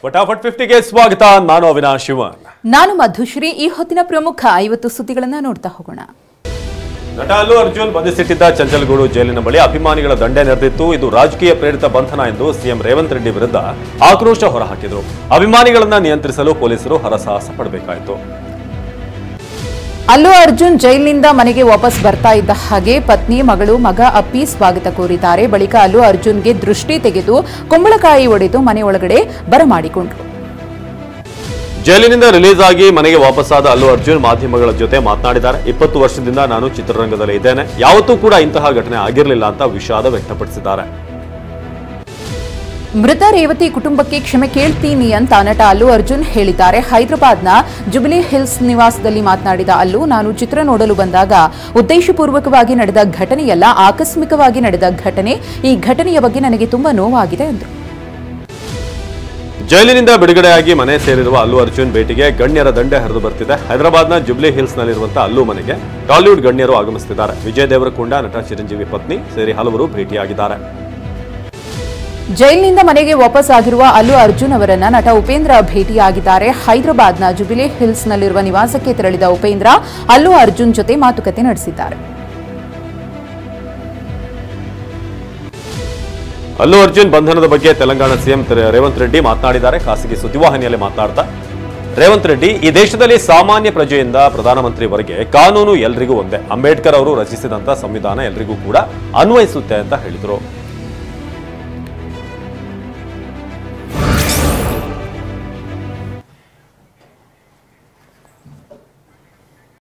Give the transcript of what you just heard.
ಫಟಾಫಟ್ 50ಗೆ ಸ್ವಾಗತ. ನಾನು ಅವಿನಾಶ್ ಶಿವನ್. ನಾನು ಮಧುಶ್ರೀ. ಈ ಹೊತ್ತಿನ ಪ್ರಮುಖ 50 ಸುದ್ದಿಗಳನ್ನ ನೋಡ್ತಾ ಹೋಗೋಣ. ನಟ ಅಲ್ಲು ಅರ್ಜುನ್ ಬಂಧಿಸಿಟ್ಟಿದ್ದ ಚಂಚಲ್ಗೂಡು ಜೈಲಿನ ಬಳಿ ಅಭಿಮಾನಿಗಳ ದಂಡೆ ನೆರೆದಿತ್ತು. ಇದು ರಾಜಕೀಯ ಪ್ರೇರಿತ ಬಂಧನ ಎಂದು ಸಿಎಂ ರೇವಂತ್ ರೆಡ್ಡಿ ವಿರುದ್ಧ ಆಕ್ರೋಶ ಹೊರಹಾಕಿದರು. ಅಭಿಮಾನಿಗಳನ್ನ ನಿಯಂತ್ರಿಸಲು ಪೊಲೀಸರು ಹರಸಾಹಸ ಪಡಬೇಕಾಯಿತು. ಅಲ್ಲು ಅರ್ಜುನ್ ಜೈಲಿನಿಂದ ಮನೆಗೆ ವಾಪಸ್ ಬರ್ತಾ ಇದ್ದ ಹಾಗೆ ಪತ್ನಿ, ಮಗಳು, ಮಗ ಅಪ್ಪಿ ಸ್ವಾಗತ ಕೋರಿದ್ದಾರೆ. ಬಳಿಕ ಅಲ್ಲು ಅರ್ಜುನ್ಗೆ ದೃಷ್ಟಿ ತೆಗೆದು ಕುಂಬಳಕಾಯಿ ಒಡೆದು ಮನೆ ಒಳಗಡೆ ಬರಮಾಡಿಕೊಂಡ್ರು. ಜೈಲಿನಿಂದ ರಿಲೀಸ್ ಆಗಿ ಮನೆಗೆ ವಾಪಸ್ಸಾದ ಅಲ್ಲು ಅರ್ಜುನ್ ಮಾಧ್ಯಮಗಳ ಜೊತೆ ಮಾತನಾಡಿದ್ದಾರೆ. 20 ವರ್ಷದಿಂದ ನಾನು ಚಿತ್ರರಂಗದಲ್ಲಿ ಇದ್ದೇನೆ, ಯಾವತ್ತೂ ಕೂಡ ಇಂತಹ ಘಟನೆ ಆಗಿರಲಿಲ್ಲ ಅಂತ ವಿಷಾದ ವ್ಯಕ್ತಪಡಿಸಿದ್ದಾರೆ. ಮೃತ ರೇವತಿ ಕುಟುಂಬಕ್ಕೆ ಕ್ಷಮೆ ಕೇಳ್ತೀನಿ ಅಂತ ನಟ ಅಲ್ಲು ಅರ್ಜುನ್ ಹೇಳಿದ್ದಾರೆ. ಹೈದರಾಬಾದ್ನ ಜುಬಿಲಿ ಹಿಲ್ಸ್ ನಿವಾಸದಲ್ಲಿ ಮಾತನಾಡಿದ ಅಲ್ಲು, ನಾನು ಚಿತ್ರ ನೋಡಲು ಬಂದಾಗ ಉದ್ದೇಶಪೂರ್ವಕವಾಗಿ ನಡೆದ ಘಟನೆಯಲ್ಲ, ಆಕಸ್ಮಿಕವಾಗಿ ನಡೆದ ಘಟನೆ. ಈ ಘಟನೆಯ ಬಗ್ಗೆ ನನಗೆ ತುಂಬಾ ನೋವಾಗಿದೆ ಎಂದರು. ಜೈಲಿನಿಂದ ಬಿಡುಗಡೆಯಾಗಿ ಮನೆ ಸೇರಿರುವ ಅಲ್ಲು ಅರ್ಜುನ್ ಭೇಟಿಗೆ ಗಣ್ಯರ ದಂಡೆ ಹರಿದು ಬರ್ತಿದೆ. ಹೈದರಾಬಾದ್ನ ಜುಬ್ಲಿ ಹಿಲ್ಸ್ ನಲ್ಲಿರುವಂತಹ ಅಲ್ಲು ಮನೆಗೆ ಟಾಲಿವುಡ್ ಗಣ್ಯರು ಆಗಮಿಸುತ್ತಿದ್ದಾರೆ. ವಿಜಯ್ ದೇವರಕೊಂಡ, ನಟ ಚಿರಂಜೀವಿ ಪತ್ನಿ ಸೇರಿ ಹಲವರು ಭೇಟಿಯಾಗಿದ್ದಾರೆ. ಜೈಲಿನಿಂದ ಮನೆಗೆ ವಾಪಸ್ ಆಗಿರುವ ಅಲ್ಲು ಅರ್ಜುನ್ ಅವರನ್ನ ನಟ ಉಪೇಂದ್ರ ಭೇಟಿಯಾಗಿದ್ದಾರೆ. ಹೈದರಾಬಾದ್ನ ಜುಬಿಲಿ ಹಿಲ್ಸ್ ನಲ್ಲಿರುವ ನಿವಾಸಕ್ಕೆ ತೆರಳಿದ ಉಪೇಂದ್ರ ಅಲ್ಲು ಅರ್ಜುನ್ ಜೊತೆ ಮಾತುಕತೆ ನಡೆಸಿದ್ದಾರೆ. ಅಲ್ಲು ಅರ್ಜುನ್ ಬಂಧನದ ಬಗ್ಗೆ ತೆಲಂಗಾಣ ಸಿಎಂ ರೇವಂತ್ ರೆಡ್ಡಿ ಮಾತನಾಡಿದ್ದಾರೆ. ಖಾಸಗಿ ಸುದ್ದಿವಾಹಿನಿಯಲ್ಲಿ ಮಾತನಾಡ್ತಾ ರೇವಂತ್ ರೆಡ್ಡಿ, ಈ ದೇಶದಲ್ಲಿ ಸಾಮಾನ್ಯ ಪ್ರಜೆಯಿಂದ ಪ್ರಧಾನಮಂತ್ರಿವರೆಗೆ ಕಾನೂನು ಎಲ್ರಿಗೂ ಒಂದೇ. ಅಂಬೇಡ್ಕರ್ ಅವರು ರಚಿಸಿದಂತ ಸಂವಿಧಾನ ಎಲ್ರಿಗೂ ಕೂಡ ಅನ್ವಯಿಸುತ್ತೆ ಅಂತ ಹೇಳಿದರು.